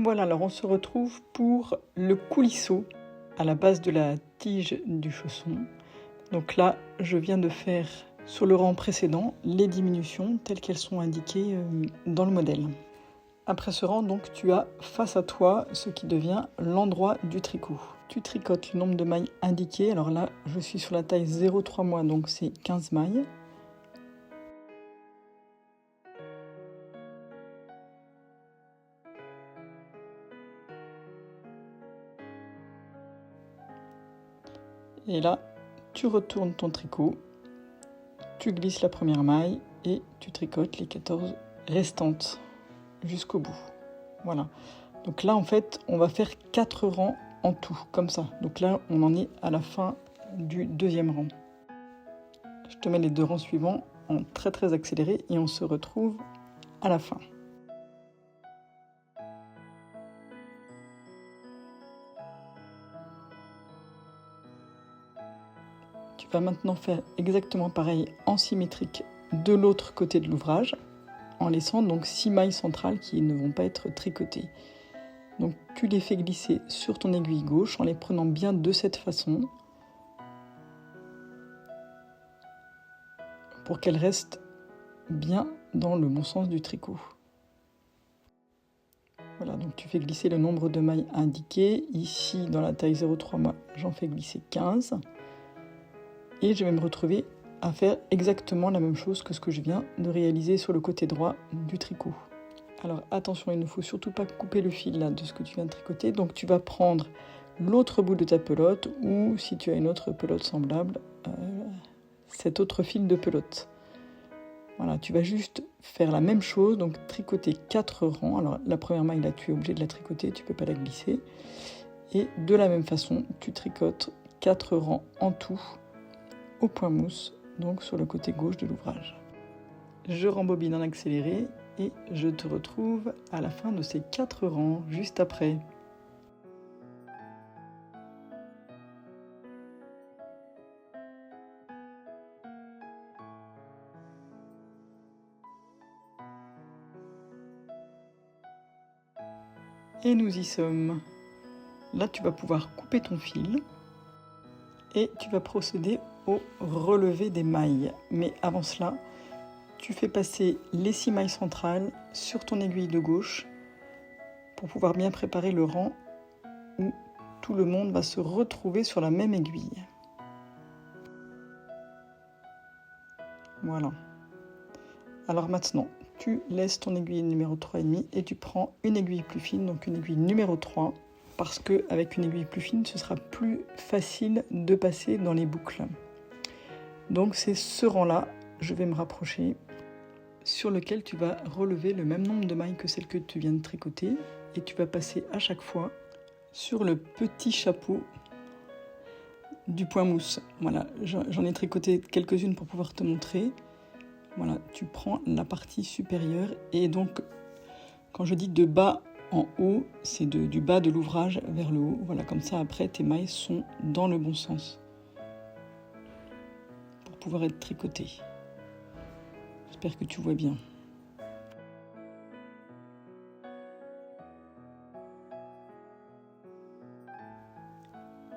Voilà, alors on se retrouve pour le coulisseau à la base de la tige du chausson. Donc là, je viens de faire sur le rang précédent les diminutions telles qu'elles sont indiquées dans le modèle. Après ce rang, donc, tu as face à toi ce qui devient l'endroit du tricot. Tu tricotes le nombre de mailles indiquées. Alors là, je suis sur la taille 0,3 mois, donc c'est 15 mailles. Et là, tu retournes ton tricot, tu glisses la première maille et tu tricotes les 14 restantes jusqu'au bout. Voilà. Donc là, en fait, on va faire 4 rangs en tout, comme ça. Donc là, on en est à la fin du deuxième rang. Je te mets les 2 rangs suivants en très accéléré et on se retrouve à la fin. Tu vas maintenant faire exactement pareil en symétrique de l'autre côté de l'ouvrage, en laissant donc 6 mailles centrales qui ne vont pas être tricotées. Donc tu les fais glisser sur ton aiguille gauche en les prenant bien de cette façon pour qu'elles restent bien dans le bon sens du tricot. Voilà, donc tu fais glisser le nombre de mailles indiqué. Ici, dans la taille 0,3 mois, j'en fais glisser 15. Et je vais me retrouver à faire exactement la même chose que ce que je viens de réaliser sur le côté droit du tricot. Alors attention, il ne faut surtout pas couper le fil là de ce que tu viens de tricoter. Donc tu vas prendre l'autre bout de ta pelote ou si tu as une autre pelote semblable, cet autre fil de pelote. Voilà, tu vas juste faire la même chose, donc tricoter 4 rangs. Alors la première maille là, tu es obligé de la tricoter, tu ne peux pas la glisser. Et de la même façon, tu tricotes 4 rangs en tout au point mousse, donc sur le côté gauche de l'ouvrage. Je rembobine en accéléré et je te retrouve à la fin de ces 4 rangs, juste après. Et nous y sommes. Là, tu vas pouvoir couper ton fil et tu vas procéder au relevé des mailles. Mais avant cela, tu fais passer les 6 mailles centrales sur ton aiguille de gauche pour pouvoir bien préparer le rang où tout le monde va se retrouver sur la même aiguille. Voilà. Alors maintenant, tu laisses ton aiguille numéro 3,5 et tu prends une aiguille plus fine, donc une aiguille numéro 3, parce qu'avec une aiguille plus fine, ce sera plus facile de passer dans les boucles. Donc c'est ce rang-là, je vais me rapprocher, sur lequel tu vas relever le même nombre de mailles que celle que tu viens de tricoter et tu vas passer à chaque fois sur le petit chapeau du point mousse. Voilà, j'en ai tricoté quelques-unes pour pouvoir te montrer. Voilà, tu prends la partie supérieure et donc quand je dis de bas en haut, c'est du bas de l'ouvrage vers le haut. Voilà, comme ça après tes mailles sont dans le bon sens pour pouvoir être tricotées. J'espère que tu vois bien.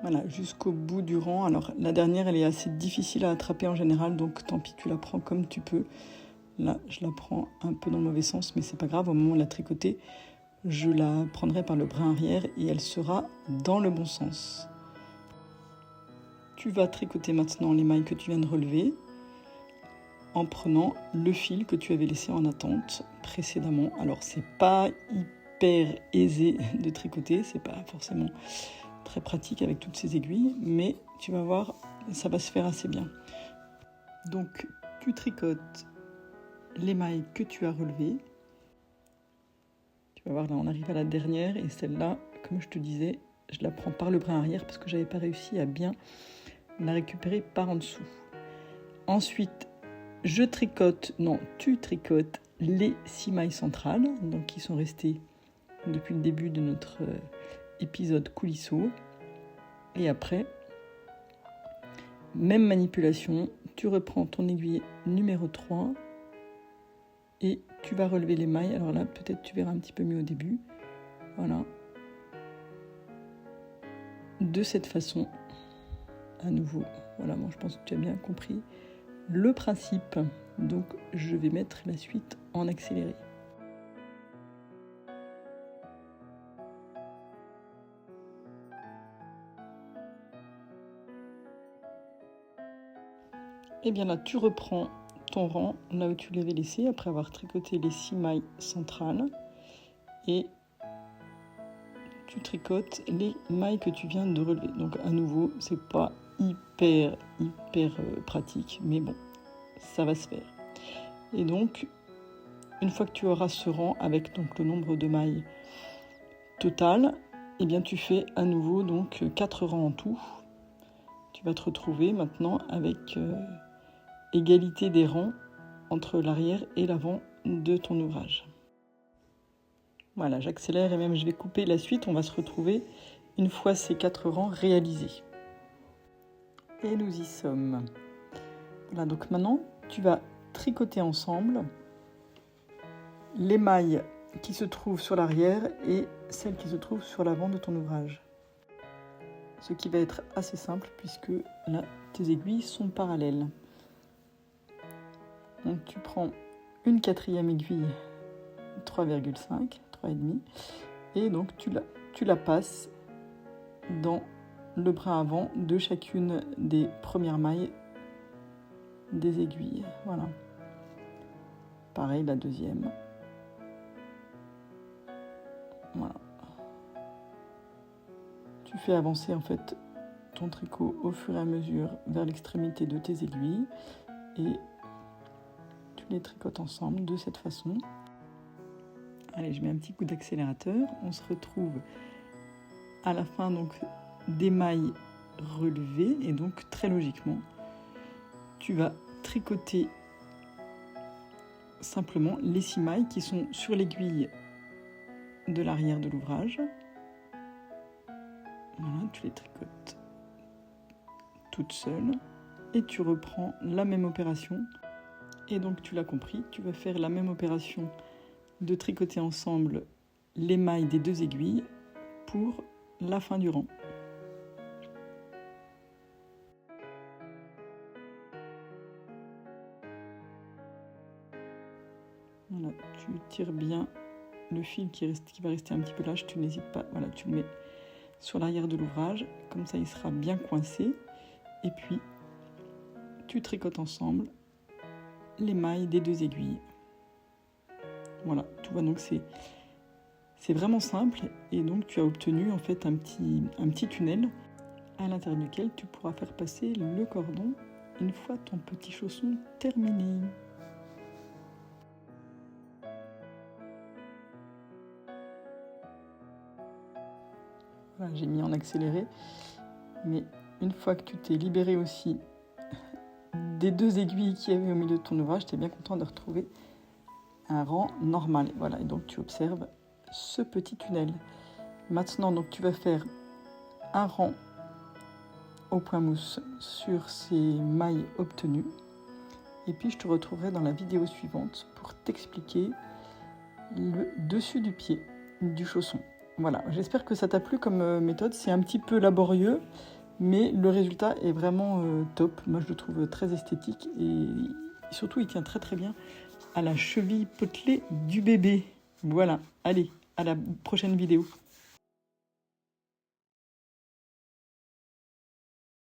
Voilà, jusqu'au bout du rang. Alors la dernière, elle est assez difficile à attraper en général, donc tant pis, tu la prends comme tu peux. Là, je la prends un peu dans le mauvais sens, mais c'est pas grave, au moment de la tricoter, je la prendrai par le brin arrière et elle sera dans le bon sens. Tu vas tricoter maintenant les mailles que tu viens de relever en prenant le fil que tu avais laissé en attente précédemment. Alors c'est pas hyper aisé de tricoter, c'est pas forcément très pratique avec toutes ces aiguilles, mais tu vas voir, ça va se faire assez bien. Donc tu tricotes les mailles que tu as relevées. Tu vas voir, là on arrive à la dernière et celle-là, comme je te disais, je la prends par le brin arrière parce que j'avais pas réussi à bien la récupérer par en dessous. Ensuite, tu tricotes les 6 mailles centrales, donc qui sont restées depuis le début de notre épisode coulisseau. Et après, même manipulation, tu reprends ton aiguille numéro 3 et tu vas relever les mailles. Alors là, peut-être tu verras un petit peu mieux au début. Voilà. De cette façon, à nouveau, voilà, moi je pense que tu as bien compris le principe. Donc je vais mettre la suite en accéléré. Et bien là, tu reprends ton rang là où tu l'avais laissé après avoir tricoté les 6 mailles centrales et tu tricotes les mailles que tu viens de relever. Donc à nouveau, c'est pas hyper pratique, mais bon, ça va se faire. Et donc, une fois que tu auras ce rang avec donc le nombre de mailles total, eh bien tu fais à nouveau donc 4 rangs en tout. Tu vas te retrouver maintenant avec égalité des rangs entre l'arrière et l'avant de ton ouvrage. Voilà, j'accélère et même je vais couper la suite. On va se retrouver une fois ces 4 rangs réalisés. Et nous y sommes. Voilà, donc maintenant, tu vas tricoter ensemble les mailles qui se trouvent sur l'arrière et celles qui se trouvent sur l'avant de ton ouvrage. Ce qui va être assez simple puisque là, tes aiguilles sont parallèles. Donc tu prends une 4e aiguille 3,5, 3,5 et donc tu la passes dans le brin avant de chacune des premières mailles des aiguilles. Voilà. Pareil, la 2e. Voilà. Tu fais avancer en fait ton tricot au fur et à mesure vers l'extrémité de tes aiguilles et tu les tricotes ensemble de cette façon. Allez, je mets un petit coup d'accélérateur. On se retrouve à la fin donc des mailles relevées et donc très logiquement, tu vas tricoter simplement les 6 mailles qui sont sur l'aiguille de l'arrière de l'ouvrage. Voilà, tu les tricotes toutes seules et tu reprends la même opération. Et donc tu l'as compris, tu vas faire la même opération de tricoter ensemble les mailles des 2 aiguilles pour la fin du rang. Voilà, tu tires bien le fil qui va rester un petit peu lâche, tu n'hésites pas, voilà, tu le mets sur l'arrière de l'ouvrage, comme ça il sera bien coincé, et puis tu tricotes ensemble les mailles des 2 aiguilles. Voilà, tout va donc c'est vraiment simple et donc tu as obtenu en fait un petit tunnel à l'intérieur duquel tu pourras faire passer le cordon une fois ton petit chausson terminé. Voilà, j'ai mis en accéléré, mais une fois que tu t'es libéré aussi des 2 aiguilles qu'il y avait au milieu de ton ouvrage, tu es bien content de retrouver un rang normal. Voilà, et donc tu observes ce petit tunnel. Maintenant, donc tu vas faire un rang au point mousse sur ces mailles obtenues. Et puis je te retrouverai dans la vidéo suivante pour t'expliquer le dessus du pied du chausson. Voilà, j'espère que ça t'a plu comme méthode. C'est un petit peu laborieux, mais le résultat est vraiment top. Moi, je le trouve très esthétique et surtout, il tient très très bien à la cheville potelée du bébé. Voilà, allez, à la prochaine vidéo.